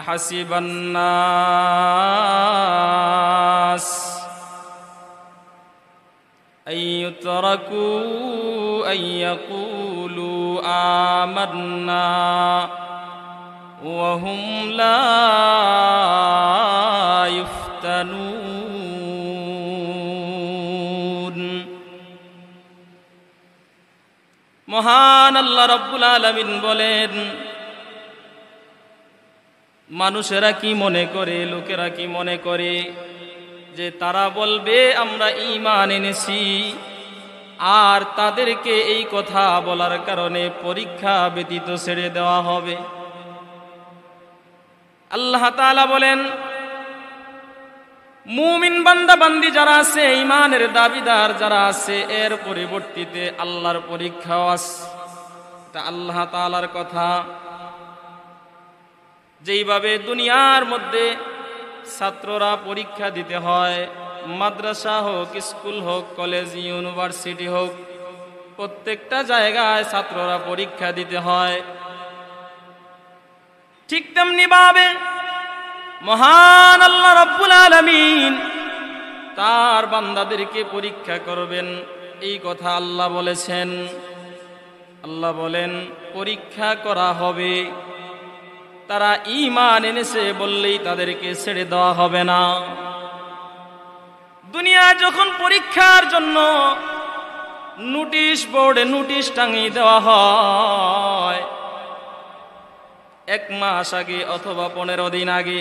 আহাসিবান নাস আইয়ুতরাকু আইয়াকুলু আমান্না ওয়া হুম লা ইফতানুন। মহান আল্লাহ রাব্বুল আলামিন বলেন, মানুষেরা কি মনে করে, লোকেরা কি মনে করে যে তারা বলবে আমরা ঈমান এনেছি, আর তাদেরকে এই কথা বলার কারণে পরীক্ষা ব্যতীত ছেড়ে দেওয়া হবে। আল্লাহ তাআলা বলেন, মুমিন বান্দা বান্দি যারা আছে, ঈমানের দাবিদার যারা আছে, এর পরিবর্তিতে আল্লাহর পরীক্ষাও আছে। এটা আল্লাহ তাআলার কথা। যেইভাবে দুনিয়ার মধ্যে ছাত্ররা পরীক্ষা দিতে হয়, মাদ্রাসা হোক, স্কুল হোক, কলেজ, ইউনিভার্সিটি হোক, প্রত্যেকটা জায়গায় ছাত্ররা পরীক্ষা দিতে হয়, ঠিক তেমনি ভাবে মহান আল্লাহ রাব্বুল আলামিন তার বান্দাদেরকে পরীক্ষা করবেন। এই কথা আল্লাহ বলেছেন। আল্লাহ বলেন পরীক্ষা করা হবে। তারা ঈমান এনেছে বললেই তাদেরকে ছেড়ে দেওয়া হবে না। দুনিয়া যখন পরীক্ষার জন্য নোটিশ বোর্ডে নোটিশ টাঙিয়ে দেওয়া হয়, 1 মাস আগে অথবা 15 দিন আগে,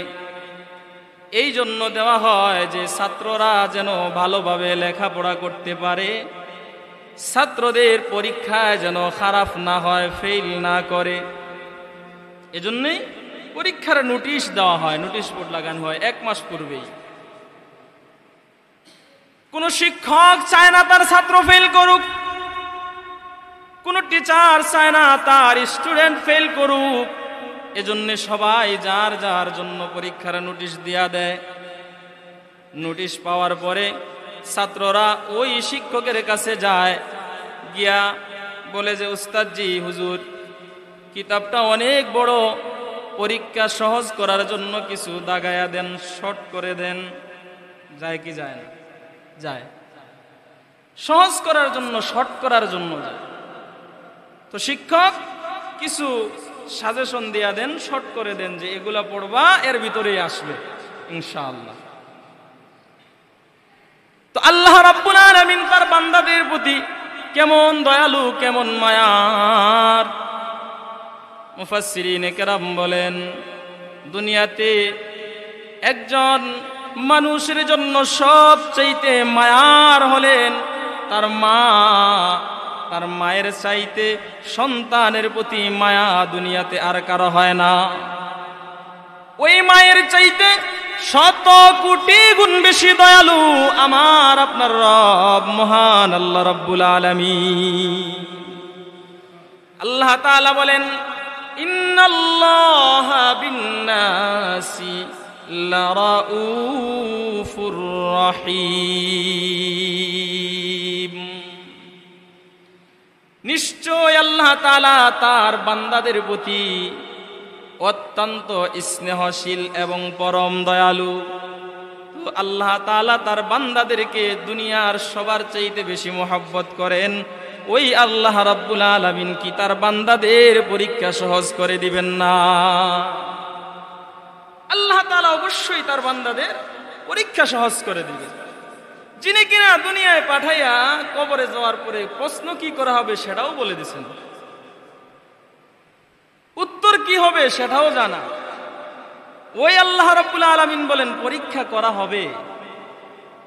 এই জন্য দেওয়া হয় যে ছাত্ররা যেন ভালোভাবে লেখাপড়া করতে পারে, ছাত্রদের পরীক্ষায় যেন খারাপ না হয়, ফেল না করে। এজন্যই পরীক্ষার নোটিশ দেওয়া হয়, নোটিশ বোর্ড লাগানো হয় 1 মাস পূর্বেই। কোন শিক্ষক চায় না তার ছাত্র ফেল করুক, কোন টিচার চায় না তার স্টুডেন্ট ফেল করুক। এজন্য সবাই যার যার জন্য পরীক্ষার নোটিশ দিয়া দেয়। নোটিশ পাওয়ার পরে ছাত্ররা ওই শিক্ষকের কাছে যায়, গিয়া বলে যে উস্তাদজি, হুজুর, কিতাবটা অনেক বড়, পরীক্ষা সহজ করার জন্য কিছু দাগায়া দেন, শর্ট করে দেন। যায় কি যায় না? যায়। সহজ করার জন্য, শর্ট করার জন্য যায়। তো শিক্ষক কিছু সাজেশন দিয়া দেন, শর্ট করে দেন যে এগুলা পড়বা, এর ভিতরেই আসবে ইনশাআল্লাহ। তো আল্লাহ রাব্বুল আলামিন তার বান্দাদের প্রতি কেমন দয়ালু, কেমন মায়ার। মুফাসসিরিনে কেরাম বলেন, দুনিয়াতে একজন মানুষের জন্য সবচাইতে মায়ার হলেন তার মা। তার মায়ের চাইতে সন্তানের প্রতি মায়া দুনিয়াতে আর কারো হয় না। ওই মায়ের চাইতে 100 কোটি গুণ বেশি দয়ালু আমার আপনার রব মহান আল্লাহ রাব্বুল আলামিন। আল্লাহ তাআলা বলেন, ইন্নাল্লাহা বিন-নাসি লারাউফুর রহিম। নিশ্চয় আল্লাহ তাআলা তার বান্দাদের প্রতি অত্যন্ত স্নেহশীল এবং পরম দয়ালু। তো আল্লাহ তাআলা তার বান্দাদেরকে দুনিয়ার সবার চাইতে বেশি মহব্বত করেন। ওই আল্লাহ রাব্বুল আলামিন কি তার বান্দাদের পরীক্ষা সহজ করে দিবেন না? আল্লাহ তাআলা অবশ্যই তার বান্দাদের পরীক্ষা সহজ করে দিবেন। যিনি কিনা দুনিয়ায় পাঠাইয়া কবরে যাওয়ার পরে প্রশ্ন কি করা হবে সেটাও বলে দিয়েছেন, উত্তর কি হবে সেটাও জানা। ওই আল্লাহ রাব্বুল আলামিন বলেন পরীক্ষা করা হবে।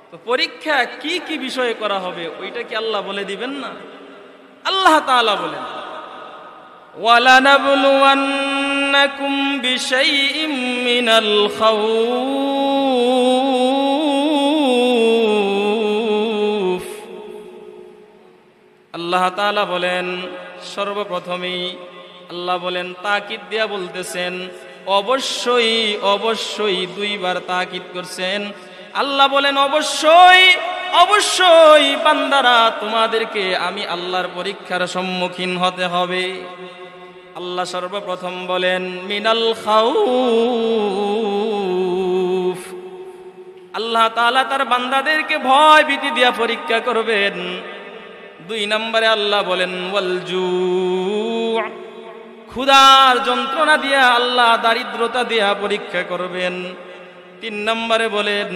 তো পরীক্ষা কি কি বিষয়ে করা হবে ওইটা কি আল্লাহ বলে দিবেন না? আল্লাহ তাআলা বলেন, ওয়ালানাবলুওয়ান্নাকুম বিশাইইম মিনাল খাউফ। আল্লাহ তাআলা বলেন, সর্বপ্রথমেই আল্লাহ বলেন, তাকিদ দিয়া বলতেছেন, অবশ্যই অবশ্যই 2 বার তাকিদ করছেন। আল্লাহ বলেন, অবশ্যই অবশ্যই বান্দারা তোমাদেরকে আমি আল্লাহর পরীক্ষার সম্মুখীন হতে হবে। আল্লাহ সর্বপ্রথম বলেন মিনাল খাউফ, আল্লাহ তাআলা তার বান্দাদেরকে ভয় ভীতি দিয়া পরীক্ষা করবেন। 2 নম্বরে আল্লাহ বলেন ওয়াল জু', ক্ষুধার যন্ত্রণা দিয়া আল্লাহ দারিদ্রতা দিয়া পরীক্ষা করবেন। 3 নম্বরে বলেন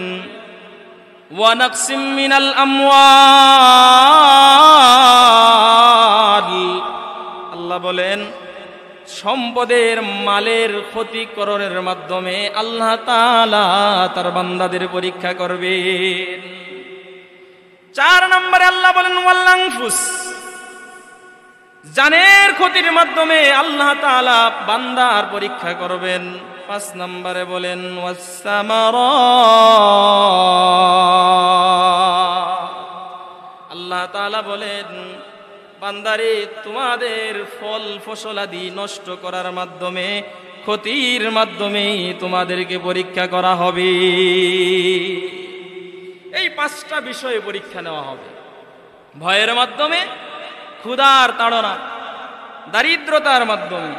ওয়া নাকসিম মিনাল আমওয়াল, আল্লাহ বলেন সম্পদের মালের ক্ষতিকরণের মাধ্যমে আল্লাহ তাআলা তার বান্দাদের পরীক্ষা করবেন। 4 নম্বরে আল্লাহ বলেন ওয়াল আনফুস, জানের ক্ষতির মাধ্যমে আল্লাহ তাআলা বান্দার পরীক্ষা করবেন। 5 নম্বরে বলেন ওয়াস সামারাত, আল্লাহ তাআলা বলেন বান্দারে তোমাদের ফল ফসলাদি নষ্ট করার মাধ্যমে, ক্ষতির মাধ্যমে তোমাদেরকে পরীক্ষা করা হবে। এই 5টা বিষয়ে পরীক্ষা নেওয়া হবে। ভয়ের মাধ্যমে, ক্ষুধার তাড়না, দারিদ্রতার মাধ্যমে,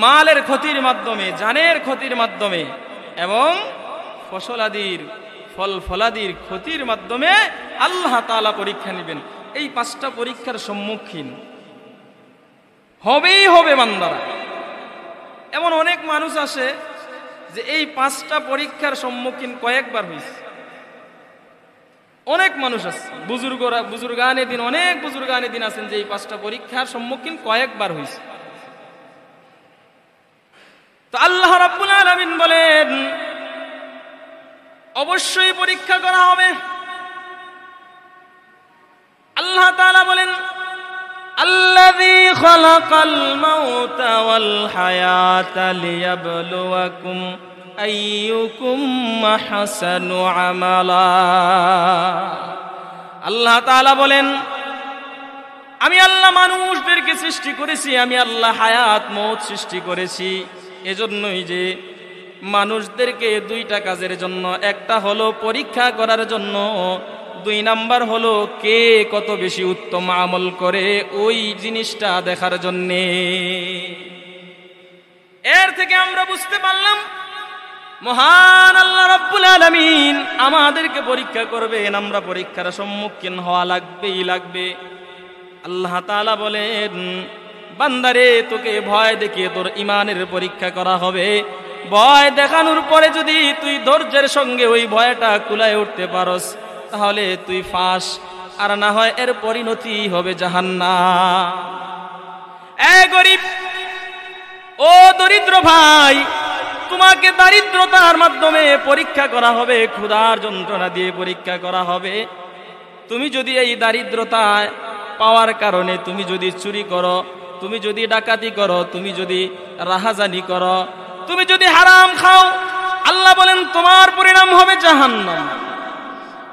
মালের ক্ষতির মাধ্যমে, জানের ক্ষতির মাধ্যমে এবং ফসলাদির ফল ফলাদির ক্ষতির মাধ্যমে আল্লাহ তাআলা পরীক্ষা নেবেন। এই 5টা পরীক্ষার সম্মুখীন হবেই হবে বান্দারা। এমন অনেক মানুষ আছে যে এই 5টা পরীক্ষার সম্মুখীন কয়েকবার হয়েছে। অনেক মানুষ আছে, বুজুর্গানে দিন, অনেক বুজুর্গানে দিন আছেন যে এই 5টা পরীক্ষার সম্মুখীন কয়েকবার হয়েছে। তো আল্লাহ রাব্বুল আলামিন বলেন অবশ্যই পরীক্ষা করা হবে। আল্লাহ তাআলা বলেন আল্লাযী খালাকাল মাউতা ওয়াল হায়াতা লিয়াবলুয়াকুম আইয়ুকুম আহসানু আমালা। আল্লাহ তাআলা বলেন আমি আল্লাহ মানুষদেরকে সৃষ্টি করেছি, আমি আল্লাহ হায়াত মওত সৃষ্টি করেছি এজন্যই যে মানুষদেরকে 2টা কাজের জন্য, একটা হলো পরীক্ষা করার জন্য, 2 নাম্বার হলো কে কত বেশি উত্তম আমল করে ওই জিনিসটা দেখার জন্যে। এর থেকে আমরা বুঝতে পারলাম মহান আল্লাহ রাব্বুল আলামিন আমাদেরকে পরীক্ষা করবেন, আমরা পরীক্ষার সম্মুখীন হওয়া লাগবে। আল্লাহ তাআলা বলেন বান্দারে তোকে ভয় দেখিয়ে তোর ঈমানের পরীক্ষা করা হবে। ভয় দেখানোর পরে যদি তুই ধৈর্যের সঙ্গে ওই ভয়টা কুলায় উঠতে পারস তাহলে তুই ফাঁস, আর না হয় এর পরিণতি হবে জাহান্নাম। এ গরীব, ও দরিদ্র ভাই, তোমাকে দারিদ্রতার মাধ্যমে পরীক্ষা করা হবে, ক্ষুধার যন্ত্রণা দিয়ে পরীক্ষা করা হবে। তুমি যদি এই দারিদ্রতা পাওয়ার কারণে তুমি যদি চুরি করো, তুমি যদি ডাকাতি করো, তুমি যদি রাহাজানি করো, তুমি যদি হারাম খাও, আল্লাহ বলেন তোমার পরিণাম হবে জাহান্নাম।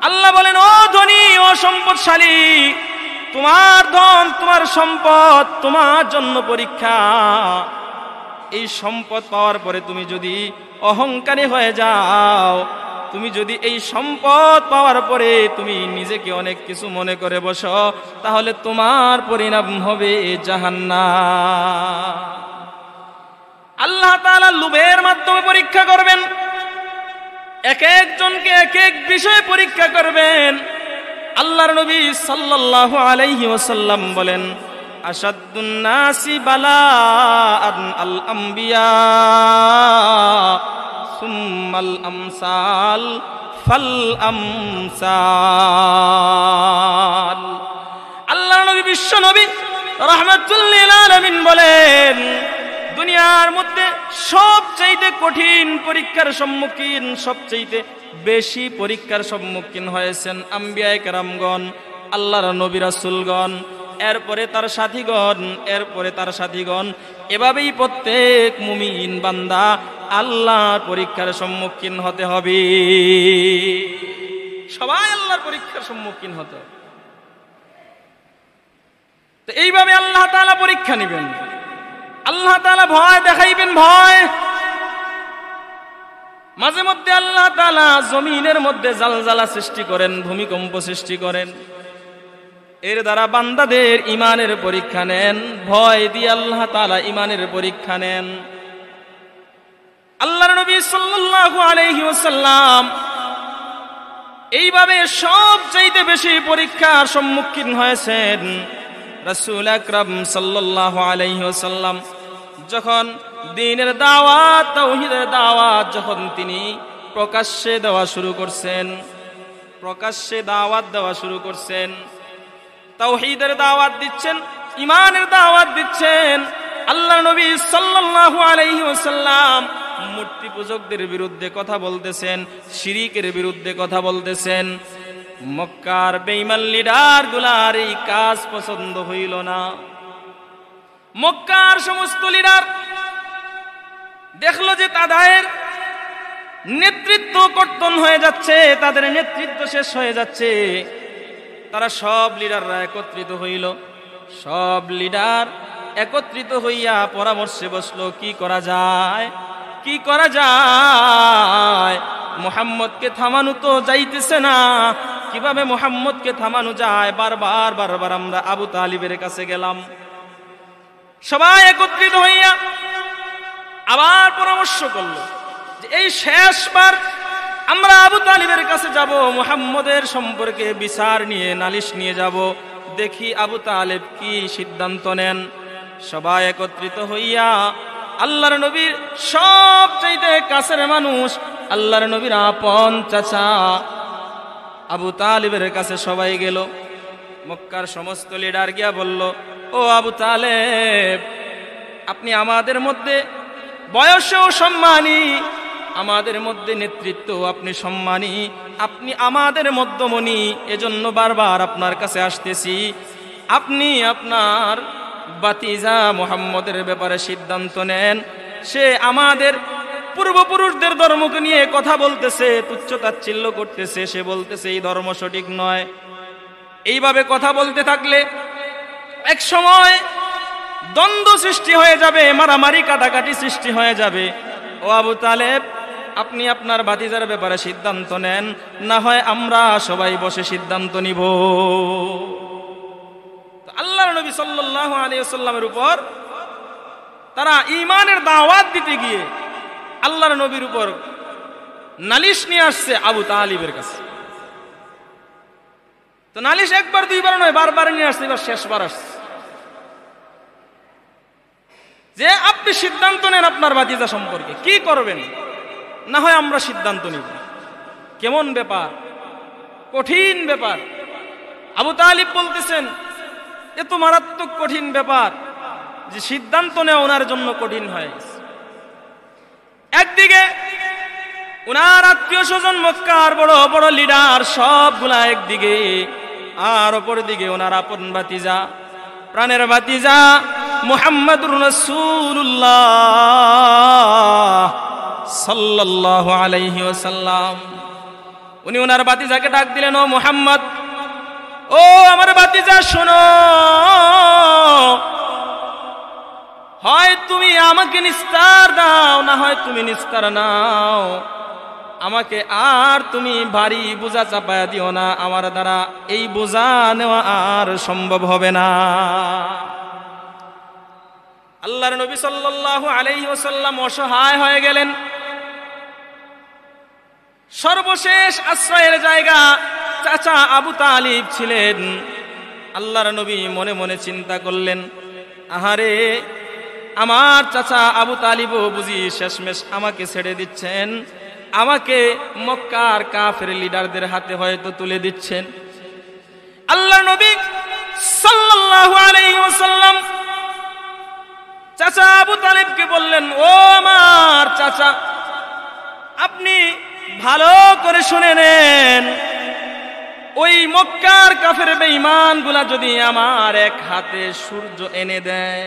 আল্লাহ বলেন ও ধনী, ও সম্পদশালী, তোমার ধন, তোমার সম্পদ তোমার জন্য পরীক্ষা। এই সম্পদ পাওয়ার পরে তুমি যদি অহংকারী হয়ে যাও, তুমি যদি এই সম্পদ পাওয়ার পরে তুমি নিজেকে অনেক কিছু মনে করে বসো, তাহলে তোমার পরিণাম হবে জাহান্নাম। আল্লাহ তাআলা লোভের মাধ্যমে পরীক্ষা করবেন, এক একজনকে এক এক বিষয়ে পরীক্ষা করবেন। আল্লাহর নবী সাল্লাল্লাহু আলাইহি ওয়াসাল্লাম বলেন আশাদ্দুন নাসি বালাআন আল আমবিয়া সুম্মাল আমসাল ফাল আমসাল। আল্লাহর নবী বিশ্ব নবী রাহমাতুল লিল আলামিন বলেন দুনিয়ার মধ্যে সবচাইতে কঠিন পরীক্ষার সম্মুখীন, সবচাইতে বেশি পরীক্ষার সম্মুখীন হয়েছেন আম্বিয়ায়ে কেরামগণ, আল্লাহর নবী রাসূলগণ, এরপরে তার সাথীগণ, এরপরে তার সাথীগণ। এভাবেই প্রত্যেক মুমিন বান্দা আল্লাহর পরীক্ষার সম্মুখীন হতে হবে। সবাই আল্লাহর পরীক্ষার সম্মুখীন হতে হবে। তো এইভাবে আল্লাহ তাআলা পরীক্ষা নেবেন, আল্লাহ তাআলা ভয় দেখাইবেন। ভয় মাঝে মধ্যে আল্লাহ তাআলা জমিনের মধ্যে জালজালা সৃষ্টি করেন, ভূমিকম্প সৃষ্টি করেন। এর দ্বারা বান্দাদের ইমানের পরীক্ষা নেন, ভয় দিয়ে আল্লাহ তাআলা ইমানের পরীক্ষা নেন। আল্লাহর নবী সাল্লাল্লাহু আলাইহি ওয়াসাল্লাম এইভাবে সবচাইতে বেশি পরীক্ষার সম্মুখীন হয়েছেন। রাসূল আকরাম সাল্লাল্লাহু আলাইহি ওয়াসাল্লাম যখন দ্বীনের দাওয়াত, তাওহীদের দাওয়াত যখন তিনি প্রকাশ্যে দেওয়া শুরু করছেন, প্রকাশ্যে দাওয়াত দেওয়া শুরু করছেন, তাওহীদের দাওয়াত দিচ্ছেন, ঈমানের দাওয়াত দিচ্ছেন, আল্লাহর নবী সাল্লাল্লাহু আলাইহি ওয়াসাল্লাম মূর্তি পূজকদের বিরুদ্ধে কথা বলতেছেন, শিরিকের বিরুদ্ধে কথা বলতেছেন। মক্কার বেঈমান লিডার গুলার এই কাজ পছন্দ হইল না। মক্কার সমস্ত লিডার দেখলো যে তাদের নেতৃত্ব কর্তন হয়ে যাচ্ছে, তাদের নেতৃত্ব শেষ হয়ে যাচ্ছে। তারা সব লিডাররা একত্রিত হইল, সব লিডার একত্রিত হইয়া পরামর্শে বসলো কি করা যায়, কি করা যায়। মুহাম্মদকে থামানো তো যাইতেছে না, কিভাবে মুহাম্মদকে থামানো যায়? বারবার বারবার আমরা আবু তালিবের কাছে গেলাম। সবাই একত্রিত হইয়া আবার পরামর্শ করলো যে এই শেষবার আমরা আবু তালিবের কাছে যাব, মুহাম্মদের সম্পর্কে বিচার নিয়ে নালিশ নিয়ে যাব, দেখি আবু তালেব কি সিদ্ধান্ত নেন। সবাই একত্রিত হইয়া আল্লাহর নবীর সবচাইতে কাছের মানুষ, আল্লাহর নবীর আপন চাচা আবু তালিবের কাছে সবাই গেল। মক্কার সমস্ত লিডার গিয়া বলল, ও আবু তালেব, আপনি আমাদের মধ্যে বয়সেও সম্মানী, আমাদের মধ্যে নেতৃত্ব আপনি সম্মানী, আপনি আমাদের মধ্যমণি, এজন্য বারবার আপনার কাছে আসতেছি। আপনি আপনার বাতিজা মুহাম্মদের ব্যাপারে সিদ্ধান্ত নেন। সে আমাদের পূর্বপুরুষদের ধর্মকে নিয়ে কথা বলতেছে, তুচ্ছতাচ্ছিল্য করতেছে, সে বলতেছে এই ধর্ম সঠিক নয়। এইভাবে কথা বলতে থাকলে এক সময় দ্বন্দ্ব সৃষ্টি হয়ে যাবে, মারামারি কাটাকাটি সৃষ্টি হয়ে যাবে। ও আবু তালেব, আপনি আপনার ভাতিজার ব্যাপারে সিদ্ধান্ত নেন, না হয় আমরা সবাই বসে সিদ্ধান্ত নিব। আল্লাহর নবী সাল্লাল্লাহু আলাইহি ওয়াসাল্লামের উপর তারা ঈমানের দাওয়াত দিতে গিয়ে আল্লাহর নবীর উপর নালিশ নিয়ে আসছে আবু তালিবের কাছে। তো নালিশ একবার দুইবার নয়, বারবার নিয়ে আসছে, এবার শেষবার আসছে যে আপনি সিদ্ধান্ত নেন আপনার ভাতিজা সম্পর্কে কি করবেন, না হয় আমরা সিদ্ধান্ত নিব। কেমন ব্যাপার, কঠিন ব্যাপার। আবু তালিব বলতেছেন এ তো মারাত্মক কঠিন ব্যাপার, যে সিদ্ধান্ত নেওয়া ওনার জন্য কঠিন হয়। একদিকে ওনার আত্মীয় স্বজন মক্কার বড় বড় লিডার সবগুলা একদিকে, আর অপর দিকে ওনার আপন ভাতিজা, প্রাণের ভাতিজা মুহাম্মদুর রাসূলুল্লাহ সাল্লাল্লাহু আলাইহি ওয়াসাল্লাম। উনি ওনার ভাতিজাকে ডাক দিলেন, ও মুহাম্মদ, ও আমার ভাতিজা শোনো, হয় তুমি আমাকে নিস্তার দাও, না হয় তুমি নিস্তার নাও, আমাকে আর তুমি ভারী বোঝা চাপায়া দিও না, আমার দ্বারা এই বোঝা নেওয়া আর সম্ভব হবে না। আল্লাহর নবী সাল্লাল্লাহু আলাইহি ওয়াসাল্লাম অসহায় হয়ে গেলেন। সর্বশেষ আশ্রয়ের জায়গা চাচা আবু তালিব ছিলেন। আল্লাহর নবী মনে মনে চিন্তা করলেন, আহারে, আমার চাচা আবু তালিবও বুঝি শেষমেশ আমাকে ছেড়ে দিচ্ছেন, আমাকে মক্কার কাফের লিডারদের হাতে হয়তো তুলে দিচ্ছেন। আল্লাহর নবী সাল্লাল্লাহু আলাইহি ওয়াসাল্লাম চাচা আবু তালিবকে বললেন, ও আমার চাচা, আপনি ভালো করে শুনে নেন, ওই মক্কার কাফের বেঈমান গুলা যদি আমার এক হাতে সূর্য এনে দেয়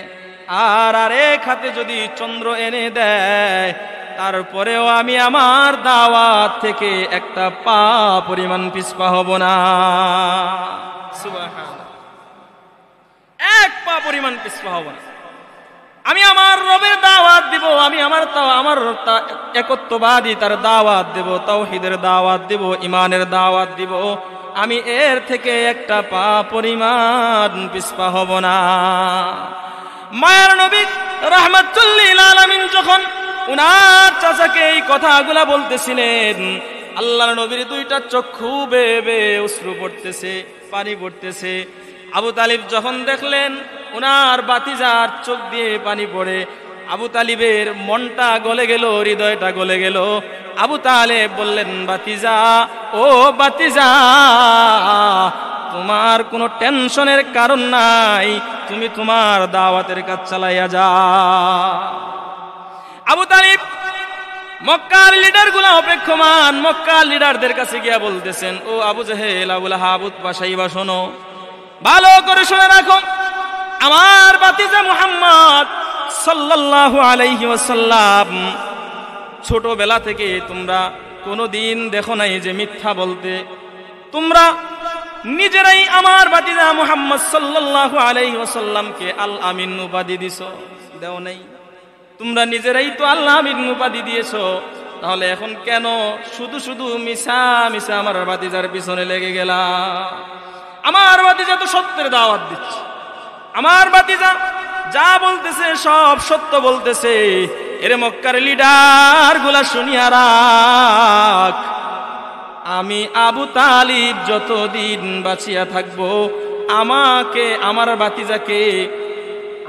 আর আরেক হাতে যদি চন্দ্র এনে দেয়, তারপরেও আমি আমার দাওয়াত থেকে একটা পা পরিমাণ পিছপা হব না। সুবহানাল্লাহ, এক পা পরিমাণ পিছপা হব না। আমি আমার রবের দাওয়াত দিব, আমি আমার একত্ববাদী তার দাওয়াত দেব, তাওহীদের দাওয়াত দেব, ঈমানের দাওয়াত দিব। আমি এর থেকে একটা পা পরিমাণ পিছপা হব না। মায়ার নবী রাহমাতুল লিল আলামিন যখন উনার চাচাকে এই কথাগুলা বলতেছিলেন, আল্লাহর নবীর দুইটা চক্ষু বেয়ে বেয়ে অশ্রু পড়তেছে, পানি পড়তেছে। আবু তালিব যখন দেখলেন উনার বাতিজার চোখ দিয়ে পানি পড়ে, আবু তালিবের মনটা গলে গেল, হৃদয়টা গলে গেল। আবু তালেব বললেন, বাতিজা, ও বাতিজা, তোমার কোনো টেনশনের কারণ নাই, তুমি তোমার দাওয়াতের কাজ চালাইয়া যা। আবু তালিব মক্কার লিডার গুলা অপেক্ষমান, মক্কার লিডারদের কাছে গিয়া বলতেছেন, ও আবু জেহেল, আবু লাহাব, উতবা, শাইবা, শোনো, ভালো করে শুনে রাখো, আমার বাতিজা মুহাম্মদ সাল্লাল্লাহু আলাইহি ওয়াসাল্লাম ছোটবেলা থেকে তোমরা কোনোদিন দেখো নাই যে মিথ্যা বলতে। তোমরা নিজেরাই আমার বাতিজা মুহাম্মদ সাল্লাল্লাহু আলাইহি ওয়াসাল্লামকে আল আমিন উপাধি দিছো, দেও নাই? তোমরা নিজেরাই তো আল্লাহ আমিন উপাধি দিয়েছো, তাহলে এখন কেন শুধু শুধু মিছা মিছা আমার বাতিজার পিছনে লেগে গেলা? আমার বাতিজা তো সত্যের দাওয়াত দিচ্ছে, আমার বাতিজা যা বলতেছে সব সত্য বলতেছে। এর মক্কার লিডার গুলা শুনিয়া রাখ, আমি আবু তালিব যতদিন বাঁচিয়া থাকবো, আমাকে আমার বাতিজাকে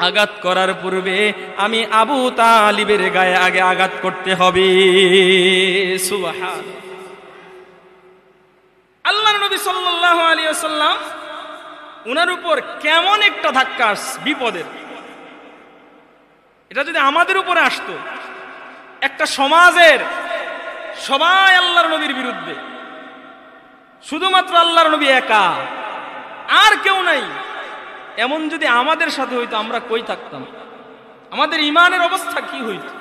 আঘাত করার পূর্বে আমি আবু তালিবের গায়ে আগে আঘাত করতে হবে। সুবহান আল্লাহর নবী সাল্লাল্লাহু আলাইহি ওয়াসাল্লাম উনার উপর কেমন একটা ধাক্কা বিপদের, এটা যদি আমাদের উপরে আসতো, একটা সমাজের সবাই আল্লাহর নবীর বিরুদ্ধে, শুধুমাত্র আল্লাহর নবী একা, আর কেউ নাই, এমন যদি আমাদের সাথে হইতো, আমরা কই থাকতাম? আমাদের ঈমানের অবস্থা কি হইতো?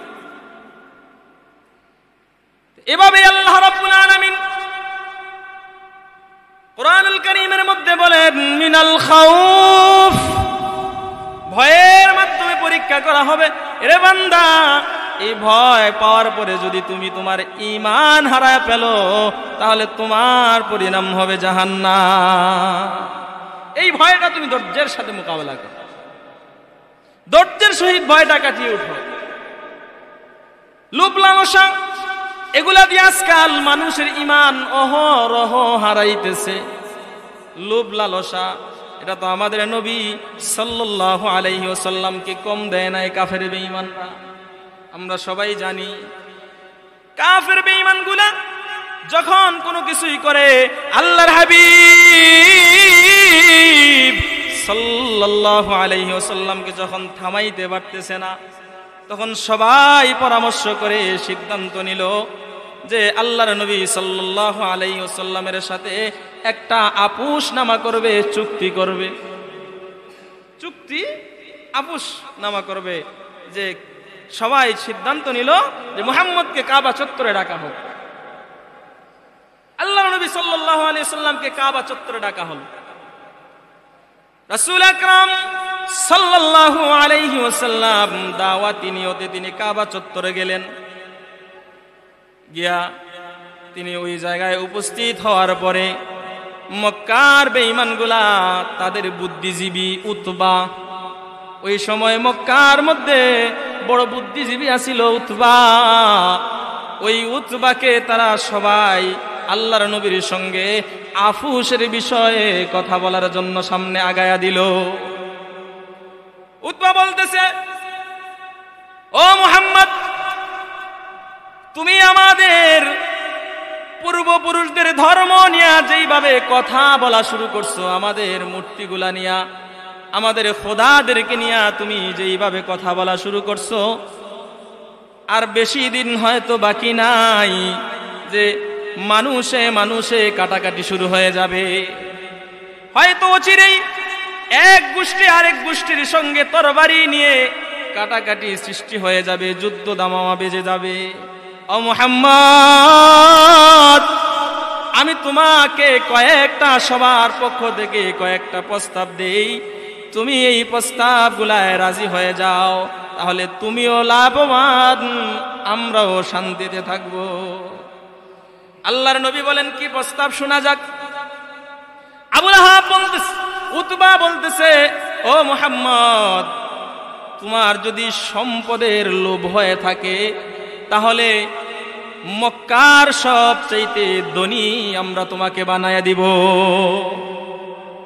এভাবে আল্লাহ রাব্বুল আলামিন কোরআনুল কারীমের মধ্যে বলেন, মিনাল খাউফ, ভয়ের মাধ্যমে পরীক্ষা করা হবে। এরে বান্দা, এই ভয় পাওয়ার পরে যদি তুমি তোমার ঈমান হারায় ফেলো, তাহলে তোমার পরিণাম হবে জাহান্নাম। এই ভয়টা তুমি ধৈর্যের সাথে মোকাবেলা করো, ধৈর্যের সহিত ভয়টা কাটিয়ে উঠো। লোভ লালসা এগুলা দিয়ে আজকাল মানুষের ঈমান অহরহ হারাইতেছে। লোভ লালসা এটা তো আমাদের নবী সাল্লাল্লাহু আলাইহি ওয়াসাল্লামকে কম দেয় নাই কাফের বেঈমানরা। আমরা সবাই জানি কাফের বেঈমানগুলা যখন কোনো কিছুই করে, আল্লাহর হাবিব সাল্লাল্লাহু আলাইহি ওয়াসাল্লামকে যখন থামাইতে পারতেছে না, তখন সবাই পরামর্শ করে সিদ্ধান্ত নিল যে আল্লাহর নবী সাল্লাল্লাহু আলাইহি ওয়াসাল্লামের সাথে একটা আপোষ নামা করবে, চুক্তি করবে, চুক্তি আপোষ নামা করবে। যে সবাই সিদ্ধান্ত নিল যে মুহাম্মদকে কাবা চত্বরে ডাকা হোক। আল্লাহর নবী সাল্লাল্লাহু আলাইহি ওয়াসাল্লামকে কাবা চত্বরে ডাকা হলো। রাসূল আকরাম সাল্লাল্লাহু আলাইহি ওয়াসাল্লাম দাওয়াতি নিয়তে তিনি কাবা চত্বরে গেলেন। গিয়া তিনি ওই জায়গায় উপস্থিত হওয়ার পরে মক্কার বেঈমানগুলা, তাদের বুদ্ধিজীবী উতবা, ওই সময় মক্কার মধ্যে বড় বুদ্ধিজীবী আছিল উতবা, ওই উতবাকে তারা সবাই আল্লাহর নবীর সঙ্গে আফুসের বিষয়ে কথা বলার জন্য সামনে আগায়া দিল। উতবা বলতেছে, ও মুহাম্মদ, তুমি আমাদের পূর্বপুরুষদের ধর্ম নিয়ে যেইভাবে কথা বলা শুরু করছো, আমাদের মূর্তিগুলা নিয়া, আমাদের খোদাদেরকে নিয়ে তুমি যেইভাবে কথা বলা শুরু করছো, আর বেশি দিন হয়তো বাকি নাই যে মানুষে মানুষে কাটাকাটি শুরু হয়ে যাবে। হয়তো অচিরেই এক গোষ্ঠী আরেক গোষ্ঠীর সঙ্গে তরবারি নিয়ে কাটাকাটি সৃষ্টি হয়ে যাবে, যুদ্ধ দামামা বেজে যাবে। ও মুহাম্মদ, আমি তোমাকে কয়েকটা সবার পক্ষ থেকে কয়েকটা প্রস্তাব দেই, তুমি এই প্রস্তাবগুলায় রাজি হয়ে যাও, তাহলে তুমিও লাভবান, আমরাও শান্তিতে থাকবো। আল্লাহর নবী বলেন, কি প্রস্তাব শোনা যাক? আবু লাহাব বলতেছে, উতবা বলতেছে, ও মুহাম্মদ, তোমার যদি সম্পদের লোভ হয়ে থাকে তাহলে মক্কার সবচাইতে ধনী আমরা তোমাকে বানায়া দিব।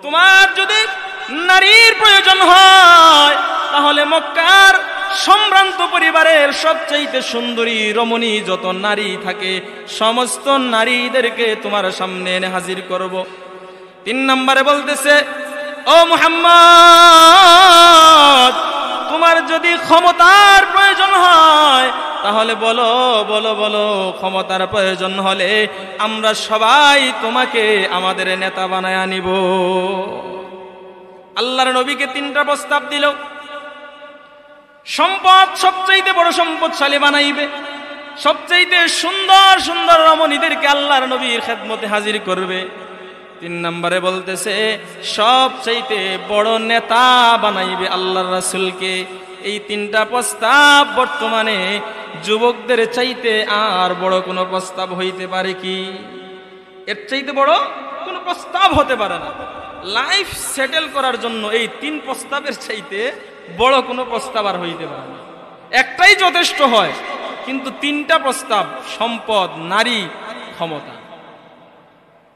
তোমার যদি নারীর প্রয়োজন হয় তাহলে মক্কার সম্ভ্রান্ত পরিবারের সবচাইতে সুন্দরী রমণী যত নারী থাকে সমস্ত নারীদেরকে তোমার সামনে এনে হাজির করব। 3 নম্বরে বলতেছে, ও মুহাম্মদ, তোমার যদি ক্ষমতার প্রয়োজন হয় তাহলে বলো বলো বলো, ক্ষমতার প্রয়োজন হলে আমরা সবাই তোমাকে আমাদের নেতা বানায় আনিব। আল্লাহর নবীকে 3টা প্রস্তাব দিল। সম্পদ সবচাইতে বড় সম্পদশালী বানাইবে, সবচাইতে সুন্দর সুন্দর রমণীদেরকে আল্লাহর নবীর খেদমতে হাজির করবে। 3 নম্বরে বলতেছে সবচাইতে বড় নেতা বানাইবে আল্লাহর রাসূলকে। এই 3টা প্রস্তাব বর্তমানে যুবকদের চাইতে আর বড় কোনো প্রস্তাব হইতে পারে কি? এর চাইতে বড় কোনো প্রস্তাব হতে পারে না। লাইফ সেটেল করার জন্য এই 3 প্রস্তাবের চাইতে বড় কোনো প্রস্তাব আর হইতে পারে না। একটাই যথেষ্ট হয়, কিন্তু 3টা প্রস্তাব, সম্পদ, নারী, ক্ষমতা।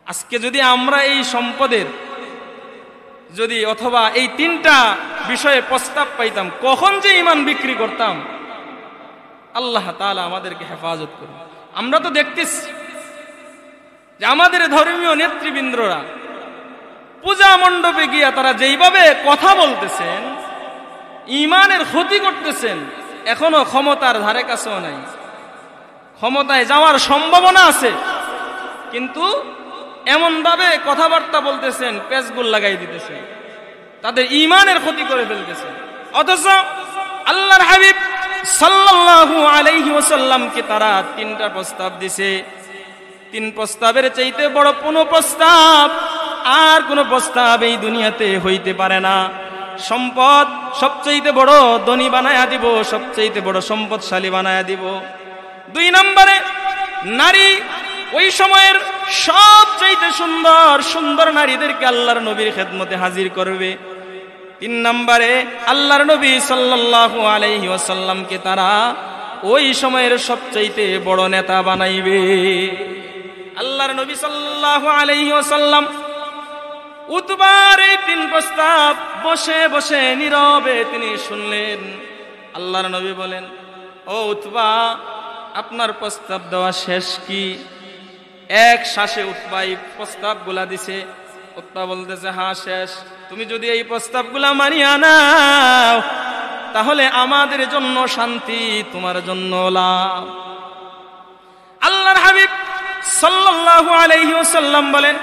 আজকে যদি আমরা এই সম্পদের যদি অথবা এই 3টা বিষয়ে প্রস্তাব পাইতাম, কখন যে ঈমান বিক্রি করতাম। আল্লাহ তাআলা আমাদেরকে হেফাজত করুন। আমরা তো দেখতেছি যে আমাদের ধর্মীয় নেতৃবৃন্দরা পূজা মণ্ডপে গিয়া তারা যেইভাবে কথা বলতেছেন, ঈমানের ক্ষতি করতেছেন, এখনো ক্ষমতার ধারে কাছেও নাই। ক্ষমতায় যাওয়ার সম্ভাবনা আছে, কিন্তু এমন ভাবে কথাবার্তা বলতেছেন, পেজগুল লাগাই দিতেছেন, তাদের ঈমানের ক্ষতি করে ফেলতেছেন। অথচ আল্লাহর হাবিব সাল্লাল্লাহু আলাইহি ওয়াসাল্লামকে তারা 3টা প্রস্তাব দিছে। 3 প্রস্তাবের চাইতে বড় কোনো প্রস্তাব আর কোনো প্রস্তাব এই দুনিয়াতে হইতে পারে না। সম্পদ সবচাইতে বড় ধনী বানায়া দিব, সবচাইতে বড় সম্পদশালী বানায়া দিব। 2 নম্বরে নারী, ওই সময়ের সবচাইতে সুন্দর সুন্দর নারীদেরকে আল্লাহর নবীর খেদমতে হাজির করবে। 3 নম্বরে আল্লাহর নবী সাল্লাল্লাহু আলাইহি ওয়াসাল্লামকে তারা ওই সময়ের সবচাইতে বড় নেতা বানাইবে। আল্লাহর নবী সাল্লাল্লাহু আলাইহি ওয়াসাল্লাম উতবার এই 3 প্রস্তাব বসে বসে নীরবে তিনি শুনলেন। আল্লাহর নবী বলেন, ও উতবা, আপনার প্রস্তাব দেওয়া শেষ কি? এক শ্বাসে উতবা এই প্রস্তাবগুলা দিছে। উতবা বলতেছে, হ্যাঁ শেষ। তুমি যদি এই প্রস্তাবগুলা মানিয়া নাও তাহলে আমাদের জন্য শান্তি, তোমার জন্য লাভ। আল্লাহর হাবিব সাল্লাল্লাহু আলাইহি ওয়াসাল্লাম বলেন,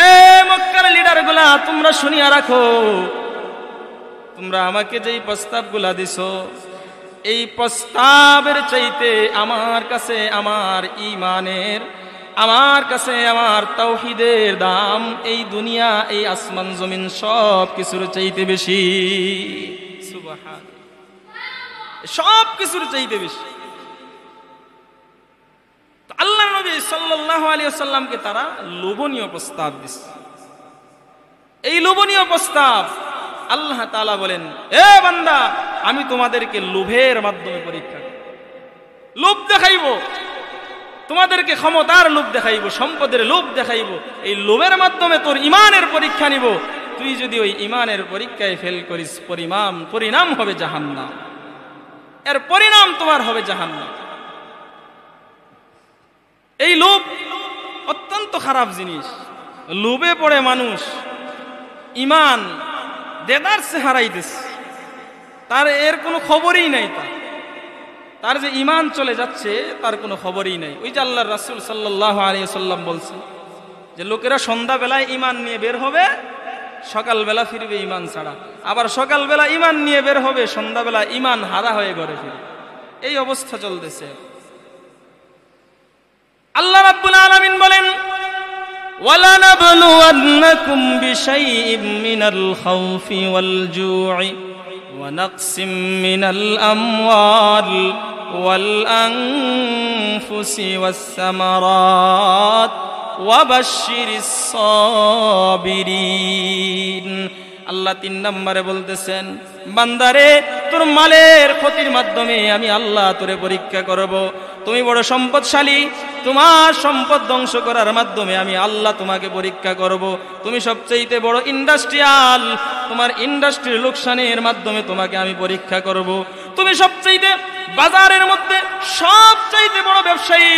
এ মক্কার লিডারগুলা, তোমরা শুনিয়া রাখো, তোমরা আমাকে যেই প্রস্তাবগুলা দিছো, এই প্রস্তাবের চাইতে আমার কাছে আমার ঈমানের, আমার কাছে আমার তাওহীদের দাম এই দুনিয়া, এই আসমান জমিন সব কিছুর চাইতে বেশি। সুবহানাল্লাহ, সব কিছুর চাইতে বেশি। আল্লাহর নবী সাল্লাল্লাহু আলাইহি ওয়াসাল্লামকে তারা লোভনীয় প্রস্তাব দিচ্ছে। এই লোভনীয় প্রস্তাব আল্লাহ তাআলা বলেন, এ বান্দা, আমি তোমাদেরকে লোভের মাধ্যমে পরীক্ষা করব। লোভ দেখাইব, তোমাদেরকে ক্ষমতার লোভ দেখাইব, সম্পদের লোভ দেখাইব। এই লোভের মাধ্যমে তোর ঈমানের পরীক্ষা নিব। তুই যদি ওই ঈমানের পরীক্ষায় ফেল করিস, পরিণাম হবে জাহান্নাম। এর পরিণাম তোমার হবে জাহান্নাম। এই লোভ অত্যন্ত খারাপ জিনিস। লোভে পড়ে মানুষ ঈমান দেদারসে হারাইতেছে, তার এর কোনো খবরই নাই। তার যে ঈমান চলে যাচ্ছে তার কোনো খবরই নাই। ওই যে আল্লাহর রাসূল সাল্লাল্লাহু আলাইহি ওয়াসাল্লাম বলছেন যে লোকেরা সন্ধ্যাবেলায় ঈমান নিয়ে বের হবে, সকালবেলা ফিরবে ঈমান ছাড়া। আবার সকালবেলা ঈমান নিয়ে বের হবে, সন্ধ্যাবেলা ঈমান হারা হয়ে ঘরে ফিরবে। এই অবস্থা চলতেছে। আল্লাহ রাব্বুল আলামিন বলেন, وَلَنَبْلُوَنَّكُمْ بِشَيْءٍ مِّنَ الْخَوْفِ وَالْجُوعِ وَنَقْصٍ مِّنَ الْأَمْوَالِ وَالْأَنفُسِ وَالثَّمَرَاتِ ওয়া বাশশিরিস সাবিরিন। আল্লাহ 3 নম্বরে বলতেছেন, বান্দারে তোর মালের ক্ষতির মাধ্যমে আমি আল্লাহ তোরে পরীক্ষা করব। তুমি বড় সম্পদশালী, তোমার সম্পদ ধ্বংস করার মাধ্যমে আমি আল্লাহ তোমাকে পরীক্ষা করব। তুমি সবচেয়ে বড় ইন্ডাস্ট্রিয়াল, তোমার ইন্ডাস্ট্রির লোকসানের মাধ্যমে তোমাকে আমি পরীক্ষা করব। তুমি সবচেয়ে বাজারের মধ্যে সবচেয়ে বড় ব্যবসায়ী,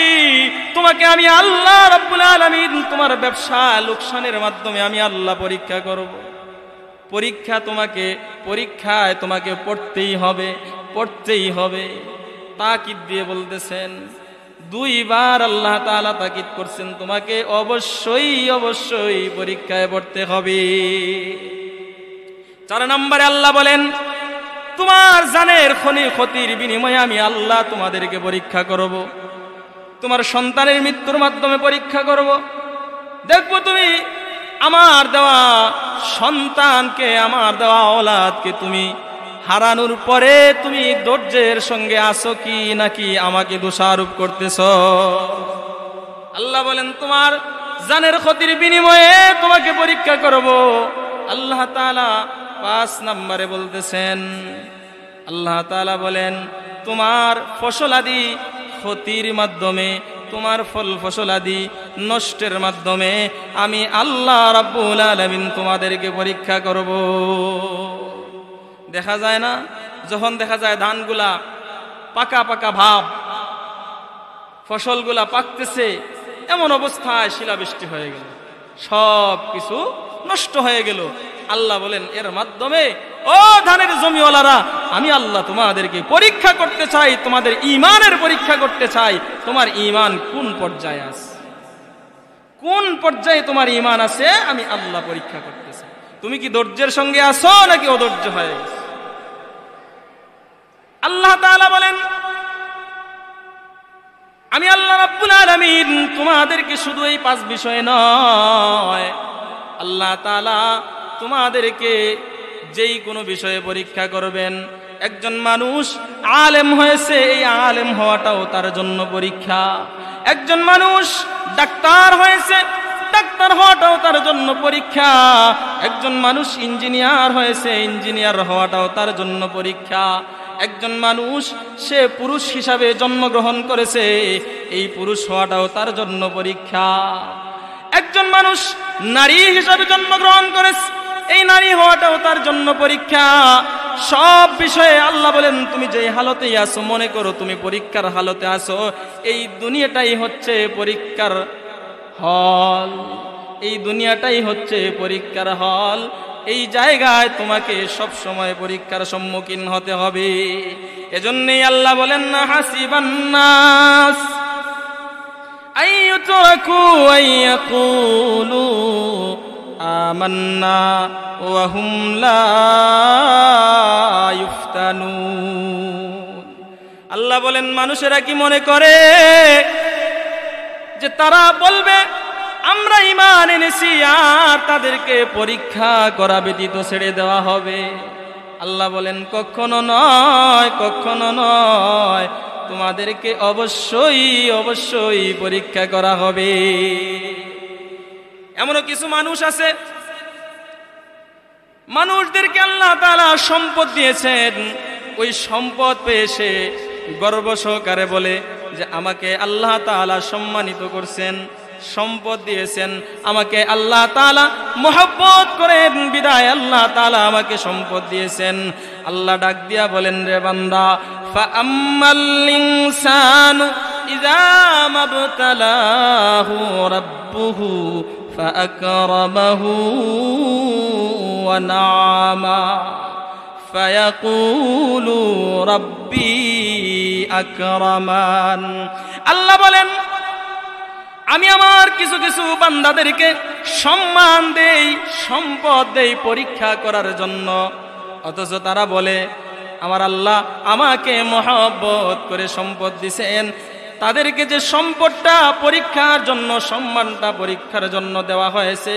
তোমাকে আমি আল্লাহ রাব্বুল আলামিন তোমার ব্যবসা লোকসানের মাধ্যমে আমি আল্লাহ পরীক্ষা করব। পরীক্ষায় তোমাকে পড়তেই হবে। তাকিদ দিয়ে বলতেছেন, 2 বার আল্লাহ তাআলা তাকিদ করছেন, তোমাকে অবশ্যই পরীক্ষায় পড়তে হবে। 4 নম্বরে আল্লাহ বলেন, তোমার জানের ক্ষতির বিনিময়ে আমি আল্লাহ তোমাদেরকে পরীক্ষা করব। তোমার সন্তানের মৃত্যুর মাধ্যমে পরীক্ষা করব। দেখবো তুমি আমার দেওয়া সন্তানকে, আমার দেওয়া औलादকে তুমি হারানোর পরে তুমি ধৈর্যের সঙ্গে আছো কি নাকি আমাকে দোষারোপ করতেছ। আল্লাহ বলেন, তোমার জানের ক্ষতির বিনিময়ে তোমাকে পরীক্ষা করব। আল্লাহ তাআলা 5 নম্বরে বলতেছেন, আল্লাহ তাআলা বলেন, তোমার ফসলাদি ক্ষতির মাধ্যমে, তোমার ফসলাদি নষ্টের মাধ্যমে আমি আল্লাহ রাব্বুল আলামিন তোমাদেরকে পরীক্ষা করব। দেখা যায় না, যখন দেখা যায় ধানগুলা পাকা ভাব, ফসলগুলা পাকতেছে, এমন অবস্থায় শিলাবৃষ্টি হয়ে গেল, সব কিছু নষ্ট হয়ে গেল। আল্লাহ বলেন, এর মাধ্যমে ও ধানের জমিওয়ালারা, আমি আল্লাহ তোমাদেরকে পরীক্ষা করতে চাই, তোমাদের ঈমানের পরীক্ষা করতে চাই। তোমার ঈমান কোন পর্যায়ে আছে, কোন পর্যায়ে তোমার ঈমান আছে, আমি আল্লাহ পরীক্ষা করতে চাই। তুমি কি ধৈর্যের সঙ্গে আছো নাকি অধৈর্য হয়ে গেছো? আল্লাহ তাআলা বলেন, আমি আল্লাহ রাব্বুল আলামিন তোমাদেরকে শুধু এই 5 বিষয়ে নয়, আল্লাহ তাআলা তোমাদেরকে যেই কোনো বিষয়ে পরীক্ষা করবেন। একজন মানুষ আলেম হয়েছে, এই আলেম হওয়াটাও তার জন্য পরীক্ষা। একজন মানুষ ডাক্তার হয়েছে, ডাক্তার হওয়াটাও তার জন্য পরীক্ষা। একজন মানুষ ইঞ্জিনিয়ার হয়েছে, ইঞ্জিনিয়ার হওয়াটাও তার জন্য পরীক্ষা। একজন মানুষ সে পুরুষ হিসাবে জন্মগ্রহণ করেছে, এই পুরুষ হওয়াটাও তার জন্য পরীক্ষা। একজন মানুষ নারী হিসাবে জন্মগ্রহণ করেছে, এই নারী হওয়াটাও তার জন্য পরীক্ষা। সব বিষয়ে আল্লাহ বলেন, তুমি যেই হালতেই আছো, মনে করো তুমি পরীক্ষার হালতে আছো। এই দুনিয়াটাই হচ্ছে পরীক্ষার হল, এই দুনিয়াটাই হচ্ছে পরীক্ষার হল। এই জায়গায় তোমাকে সব সময় পরীক্ষার সম্মুখীন হতে হবে। এজন্যই আল্লাহ বলেন, না হাসিবান নাস আইয়ুতরাকু আইয়াকুলু আমান্না ওয়া হুম লা ইফতানুন। আল্লাহ বলেন, মানুষেরা কি মনে করে যে তারা বলবে আমরা ঈমান এনেছি আর তাদেরকে পরীক্ষা করা ব্যতীত ছেড়ে দেওয়া হবে? আল্লাহ বলেন, কখনো নয়, তোমাদেরকে অবশ্যই পরীক্ষা করা হবে। এমনও কিছু মানুষ আছে, মানুষদেরকে আল্লাহ তাআলা সম্পদ দিয়েছেন, ওই সম্পদ পেয়ে সে গর্ব সহকারে বলে যে আমাকে আল্লাহ তাআলা সম্মানিত করছেন, সম্পদ দিয়েছেন, আমাকে আল্লাহ তাআলা মহব্বত করেন বিদায় আল্লাহ তাআলা আমাকে সম্পদ দিয়েছেন। আল্লাহ ডাক দিয়া বলেন, রে বান্দা, ফাআম্মাল ইনসানু ইযা মাবতালাহু রাব্বুহু ফাআকরামাহু ওয়া না'আমা ফায়াকুলু রাব্বি আকরামান। আল্লাহ বলেন, আমি আমার কিছু কিছু বান্দাদেরকে সম্মান দেই, সম্পদ দেই পরীক্ষা করার জন্য। অথচ তারা বলে আমার আল্লাহ আমাকে মহব্বত করে সম্পদ দিয়েছেন, তাদেরকে যে সম্পদটা পরীক্ষার জন্য, সম্মানটা পরীক্ষার জন্য দেওয়া হয়েছে,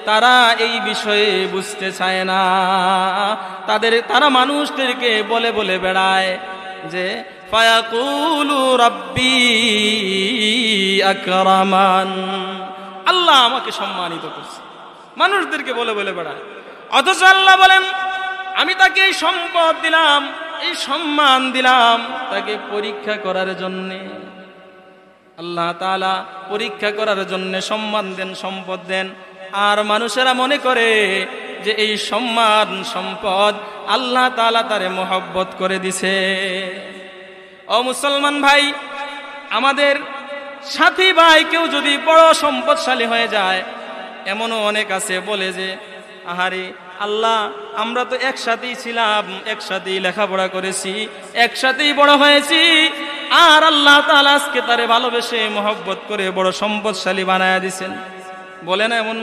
তারা এই বিষয়ে বুঝতে চায় না। তারা মানুষদেরকে বলে বেড়ায় যে ফায়াকুলু রাব্বি আকরামান। আল্লাহ আমাকে সম্মানিত করছে, মানুষদেরকে বলে বলে বেড়ায়। অথচ আল্লাহ বলেন আমি তাকে এই সম্পদ দিলাম, এই সম্মান দিলাম তাকে পরীক্ষা করার জন্যে। আল্লাহ তাআলা পরীক্ষা করার জন্য সম্মান দেন, সম্পদ দেন। আর মানুষেরা মনে করে যে এই সম্মান সম্পদ আল্লাহ তাআলা তারে মহব্বত করে দিছে। ও মুসলমান ভাই, আমাদের সাথী ভাই কেউ যদি বড় সম্পদশালী হয়ে যায়, এমনও অনেক আছে বলে যে আহারে আল্লাহ আমরা তো একসাথেই ছিলাম, একসাথেই লেখাপড়া করেছি, একসাথেই বড় হয়েছি, আর আল্লাহ তাআলা আজকে তারে ভালোবেসে মহব্বত করে বড় সম্পদশালী বানায়া দিছেন। বলে না এমন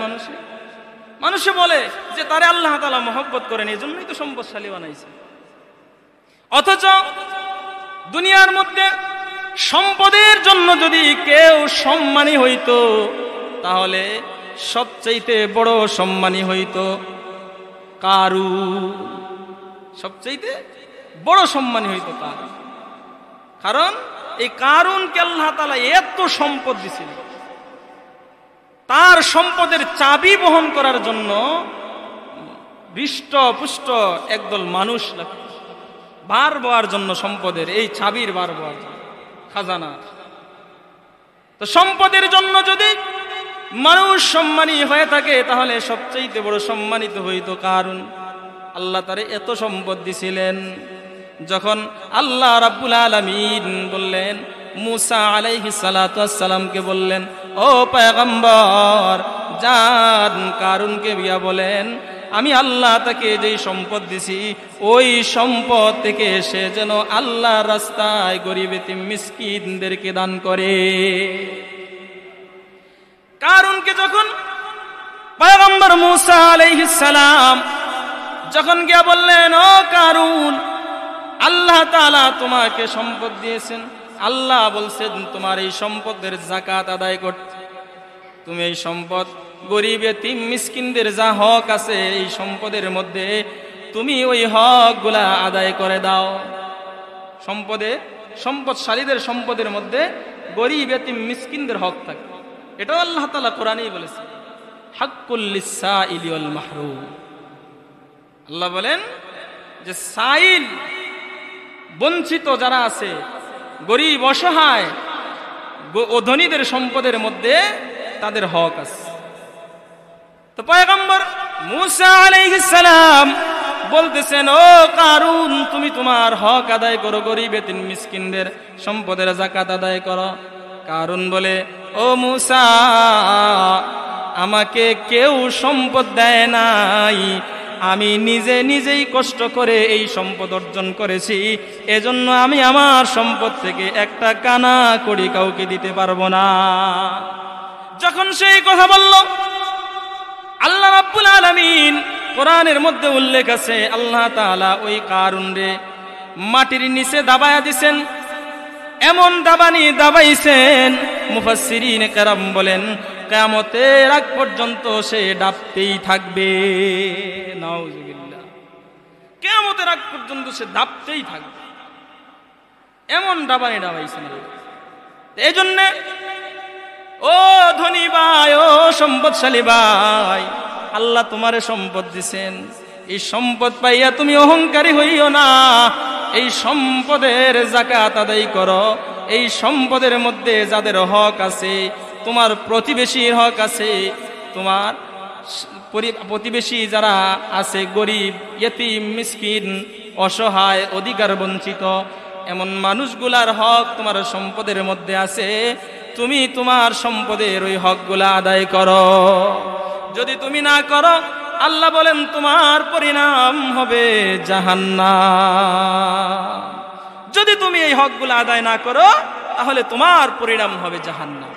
মানুষে বলে যে তারে আল্লাহ তাআলা মহব্বত করেন, এই জন্যই তো সম্পদশালী বানাইছে। অথচ দুনিয়ার মধ্যে সম্পদের জন্য যদি কেউ সম্মানী হইতো, তাহলে সবচাইতে বড় সম্মানী হইতো কারুন। সবচাইতে বড় সম্মানী হইতো কারুন। কারণ এই কারুনকে আল্লাহ তাআলা এত সম্পদ দিয়েছিল, তার সম্পদের চাবি বহন করার জন্য হৃষ্টপুষ্ট একদল মানুষ লাগতো ভার বওয়ার জন্য, সম্পদের এই চাবির ভার বওয়ার জন্য, খাজানা। তো সম্পদের জন্য যদি মানুষ সম্মানী হয়ে থাকে, তাহলে সবচেয়ে বড় সম্মানিত হইতো কারুন। আল্লাহ তারে এত সম্পদ দিছিলেন। যখন আল্লাহ রাব্বুল আলামিন বললেন, মুসা আলাইহিস সালাতু ওয়াস সালামকে বললেন, ও পয়গম্বর যান কারুনকে গিয়া বলেন আমি আল্লাহ তাকে যেই সম্পদ দিছি ওই সম্পদ থেকে সে যেন আল্লাহর রাস্তায় গরিব এতিম মিসকিনদেরকে দান করে। কারুনকে যখন পয়গম্বর মুসা আলাইহিস সালাম যখন গিয়া বললেন, ও কারুন আল্লাহ তাআলা তোমাকে সম্পদ দিয়েছেন, আল্লাহ বলছেন তোমার এই সম্পদের যাকাত আদায় করতে, তুমি এই সম্পদ গরিব এতিম মিসকিনদের যা হক আছে এই সম্পদের মধ্যে তুমি ওই হকগুলা আদায় করে দাও। সম্পদশালীদের সম্পদের মধ্যে গরিব এতিম মিসকিনদের হক থাকে, এটাও আল্লাহ তাআলা কোরআনেই বলেছে, হাক্কুল লিসাইলি ওয়াল মাহরুম। আল্লাহ বলেন যে সাইল বঞ্চিত যারা আছে, গরিব অসহায় ও ধনীদের সম্পদের মধ্যে তাদের হক আছে। তো পয়গম্বর মুসা আলাইহিস সালাম বলতেছেন, ও কারুন তুমি তোমার হক আদায় করো, গরিব এতিম মিসকিনদের সম্পদের যাকাত আদায় করো। কারুন বলে, ও মুসা আমাকে কেউ সম্পদ দেয় নাই, আমি নিজেই কষ্ট করে এই সম্পদ অর্জন করেছি, এজন্য আমি আমার সম্পদ থেকে একটা কানা কড়ি কাউকে দিতে পারবো না। যখন সেই কথা বলল, আল্লাহ রাব্বুল আলামিন কোরআনের মধ্যে উল্লেখ আছে, আল্লাহ তাআলা ওই কারুনরে মাটির নিচে দাবায়া দিছেন, এমন দাবাইছেন মুফাসসিরিন কেরাম বলেন কিয়ামতের আগ পর্যন্ত সে ডাবতেই থাকবে। নাউজুবিল্লাহ, কিয়ামতের আগ পর্যন্ত সে ডাবতেই থাকবে, এমন দাবাইছেন। এই জন্য ও ধনী ভাই, ও সম্পদশালী ভাই, আল্লাহ তোমারে সম্পদ দিছেন, এই সম্পদ পাইয়া তুমি অহংকারী হইও না, এই সম্পদের যাকাত আদায় করো। এই সম্পদের মধ্যে যাদের হক আছে, তোমার প্রতিবেশীর হক আছে, তোমার প্রতিবেশী যারা আছে গরিব ইয়েতিম মিসকিন অসহায় অধিকার বঞ্চিত, এমন মানুষগুলার হক তোমার সম্পদের মধ্যে আছে, তুমি তোমার সম্পদের ওই হকগুলা আদায় করো। যদি তুমি না করো, আল্লাহ বলেন তোমার পরিণাম হবে জাহান্নাম। যদি তুমি এই হকগুলা আদায় না করো, তাহলে তোমার পরিণাম হবে জাহান্নাম।